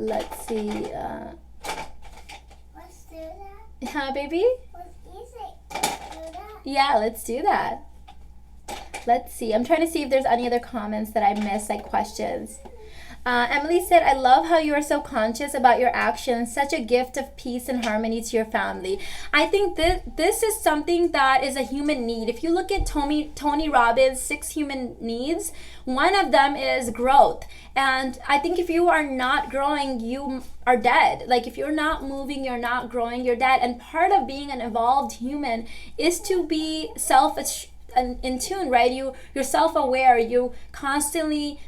Let's see. Let's do that. Huh, baby? Let's do that. Yeah, let's do that. Let's see. I'm trying to see if there's any other comments that I missed, like questions. Emily said, "I love how you are so conscious about your actions. Such a gift of peace and harmony to your family." I think this is something that is a human need. If you look at Tony Robbins' 6 human needs, one of them is growth. And I think if you are not growing, you are dead. Like if you're not moving, you're not growing, you're dead. And part of being an evolved human is to be in tune, right? You're self-aware. You constantly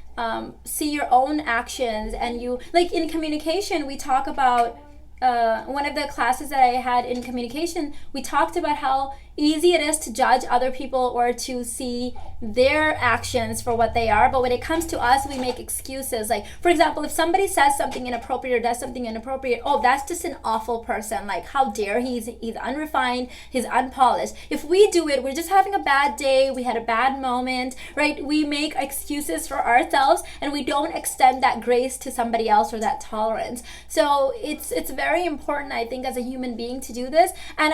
see your own actions, and you, like in communication, we talk about one of the classes that I had in communication, we talked about how easy it is to judge other people or to see their actions for what they are. But when it comes to us, we make excuses. Like, for example, if somebody says something inappropriate or does something inappropriate, oh, that's just an awful person. Like, how dare he's unrefined, he's unpolished. If we do it, we're just having a bad day, we had a bad moment, right? We make excuses for ourselves, and we don't extend that grace to somebody else or that tolerance. So it's very important, I think, as a human being to do this. And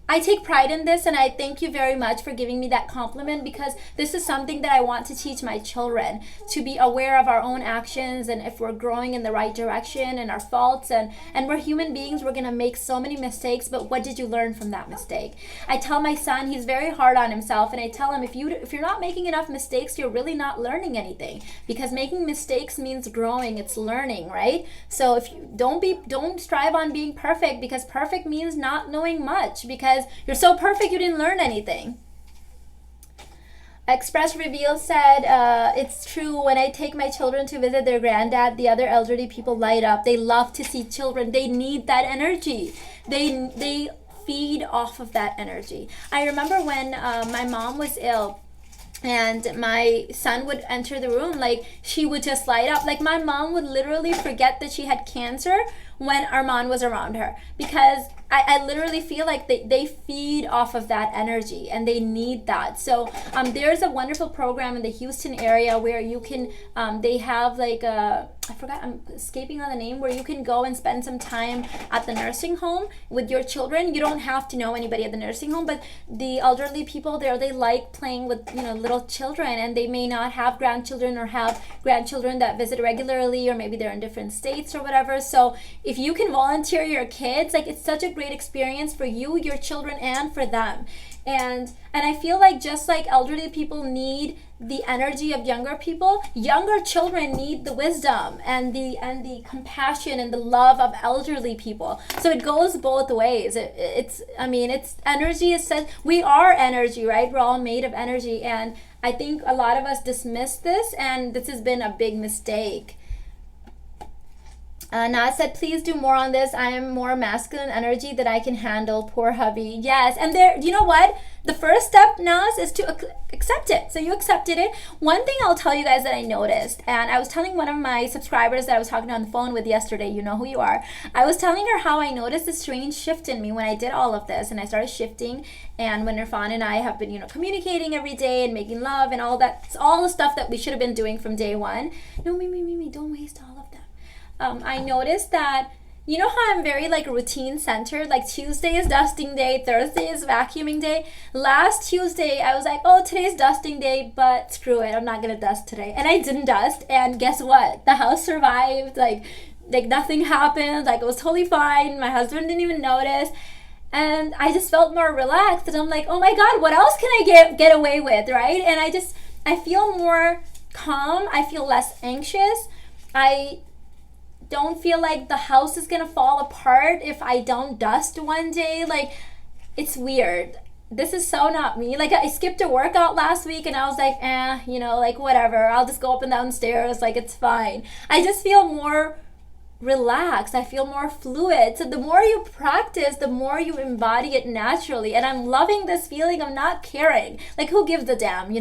I take pride in this, and I thank you very much for giving me that compliment, because this is something that I want to teach my children, to be aware of our own actions and if we're growing in the right direction and our faults, and we're human beings, we're going to make so many mistakes, but what did you learn from that mistake? I tell my son, he's very hard on himself, and I tell him, if you're not making enough mistakes, you're really not learning anything, because making mistakes means growing, it's learning, right? So if you don't strive on being perfect, because perfect means not knowing much, because you're so perfect you didn't learn anything. Express Reveal said, it's true, when I take my children to visit their granddad, the other elderly people light up. They love to see children. They need that energy. They feed off of that energy. I remember when my mom was ill, and my son would enter the room, like, she would just light up. Like, my mom would literally forget that she had cancer when Armand was around her, because I literally feel like they feed off of that energy, and they need that. So there's a wonderful program in the Houston area where you can, they have like I'm escaping on the name, where you can go and spend some time at the nursing home with your children. You don't have to know anybody at the nursing home, but the elderly people there, they like playing with, little children, and they may not have grandchildren or have grandchildren that visit regularly, or maybe they're in different states or whatever. So if you can volunteer your kids, like, it's such a great experience for you, your children, and for them. And I feel like, just like elderly people need the energy of younger people, younger children need the wisdom and the compassion and the love of elderly people. So it goes both ways. It's energy is said, we are energy, right? We're all made of energy, and I think a lot of us dismiss this, and this has been a big mistake. Naz said, please do more on this. I am more masculine energy that I can handle. Poor hubby. Yes, and there, you know what? The first step, Naz, is to accept it. So you accepted it. One thing I'll tell you guys that I noticed, and I was telling one of my subscribers that I was talking on the phone with yesterday, you know who you are, I was telling her how I noticed a strange shift in me when I did all of this, and I started shifting, and when Irfan and I have been, communicating every day and making love and all that, it's all the stuff that we should have been doing from day one. No, me, don't waste all of that. I noticed that, you know how I'm very routine centered, like Tuesday is dusting day, Thursday is vacuuming day. Last Tuesday I was like, oh, today's dusting day, but screw it, I'm not gonna dust today. And I didn't dust, and guess what? The house survived, like nothing happened, it was totally fine. My husband didn't even notice. And I just felt more relaxed, and I'm like, oh my God, what else can I get away with, right? And I feel more calm, I feel less anxious. I don't feel like the house is gonna fall apart if I don't dust one day. It's weird. This is so not me. I skipped a workout last week, and I was like, whatever, I'll just go up and down stairs, it's fine. I just feel more relaxed. I feel more fluid. So the more you practice, the more you embody it naturally, and I'm loving this feeling of not caring. Who gives a damn,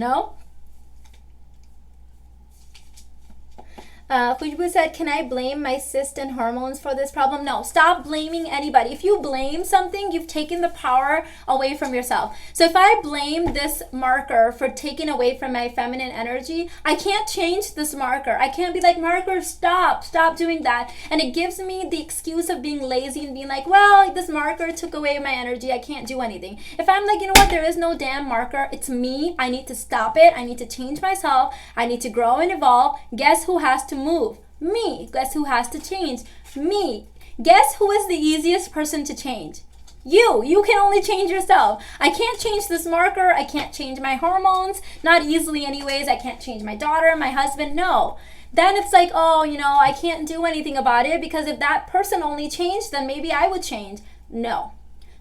Khushbu said, can I blame my cyst and hormones for this problem? No, stop blaming anybody. If you blame something, you've taken the power away from yourself. So if I blame this marker for taking away from my feminine energy, I can't change this marker. I can't be like, marker, stop doing that. And it gives me the excuse of being lazy and being like, well, this marker took away my energy, I can't do anything. If I'm like, you know what, there is no damn marker, it's me, I need to stop it, I need to change myself, I need to grow and evolve. Guess who has to move? Me. Guess who has to change? Me. Guess who is the easiest person to change? You can only change yourself. I can't change this marker. I can't change my hormones. Not easily anyways. I can't change my daughter, my husband. No. Then it's like, oh, I can't do anything about it, because if that person only changed, then maybe I would change. No.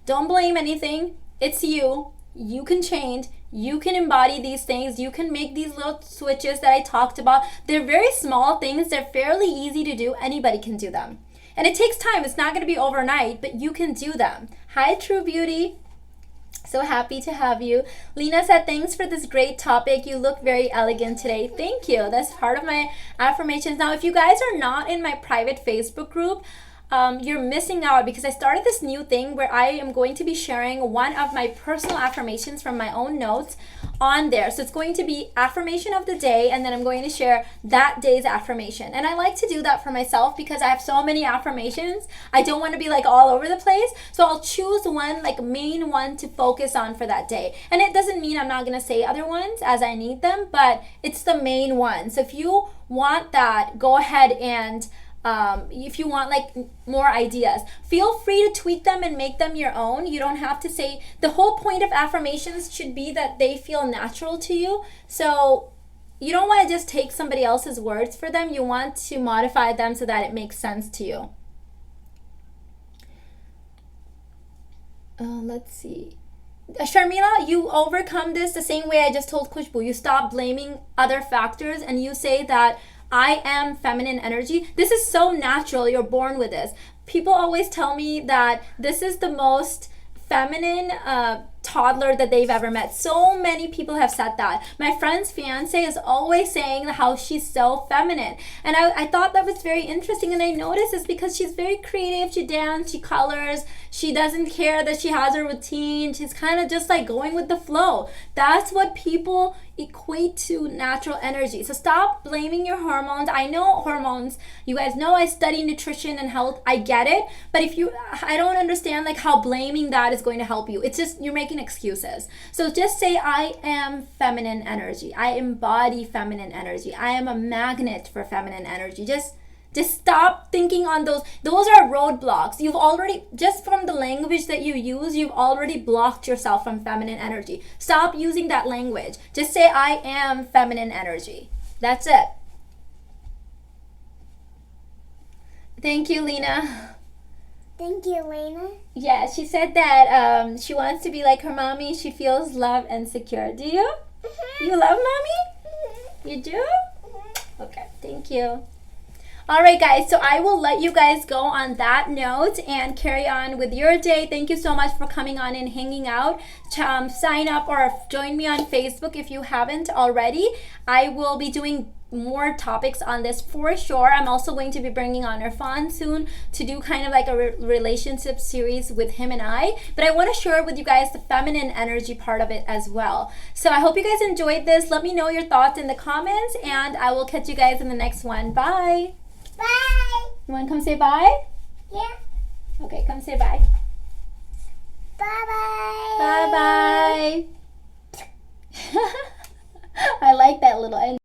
Don't blame anything. It's you. You can change. You can embody these things. You can make these little switches that I talked about. They're very small things. They're fairly easy to do. Anybody can do them. And it takes time. It's not going to be overnight, but you can do them. Hi, True Beauty. So happy to have you. Lena said, thanks for this great topic. You look very elegant today. Thank you. That's part of my affirmations. Now, if you guys are not in my private Facebook group, you're missing out, because I started this new thing where I am going to be sharing one of my personal affirmations from my own notes on there. So it's going to be affirmation of the day, and then I'm going to share that day's affirmation. And I like to do that for myself because I have so many affirmations. I don't want to be like all over the place. So I'll choose one, like main one, to focus on for that day. And it doesn't mean I'm not going to say other ones as I need them, but it's the main one. So if you want that, go ahead and if you want like more ideas, feel free to tweak them and make them your own. You don't have to say, the whole point of affirmations should be that they feel natural to you. So you don't want to just take somebody else's words for them. You want to modify them so that it makes sense to you. Let's see. Sharmila, you overcome this the same way I just told Kushbu. You stop blaming other factors and you say that I am feminine energy. This is so natural. You're born with this. People always tell me that this is the most feminine toddler that they've ever met. So many people have said that. My friend's fiance is always saying how she's so feminine. And I thought that was very interesting. And I noticed it's because she's very creative. She dances, she colors, she doesn't care that she has a routine. She's kind of just like going with the flow. That's what people equate to natural energy. So stop blaming your hormones. I know hormones. You guys know I study nutrition and health. I get it. But I don't understand like how blaming that is going to help you. It's just, you're making excuses. So just say, I am feminine energy. I embody feminine energy. I am a magnet for feminine energy. Just stop thinking on those. Those are roadblocks. You've already, just from the language that you use, you've already blocked yourself from feminine energy. Stop using that language. Just say, I am feminine energy. That's it. Thank you, Lena. Thank you, Lena. Yeah, she said that she wants to be like her mommy. She feels loved and secure. Do you? Mm-hmm. You love mommy? Mm-hmm. You do? Mm-hmm. Okay, thank you. All right, guys, so I will let you guys go on that note and carry on with your day. Thank you so much for coming on and hanging out. Sign up or join me on Facebook if you haven't already. I will be doing more topics on this for sure. I'm also going to be bringing on Irfan soon to do kind of like a relationship series with him and I. But I want to share with you guys the feminine energy part of it as well. So I hope you guys enjoyed this. Let me know your thoughts in the comments, and I will catch you guys in the next one. Bye. Bye. You want to come say bye? Yeah. Okay, come say bye. Bye-bye. Bye-bye. I like that little end.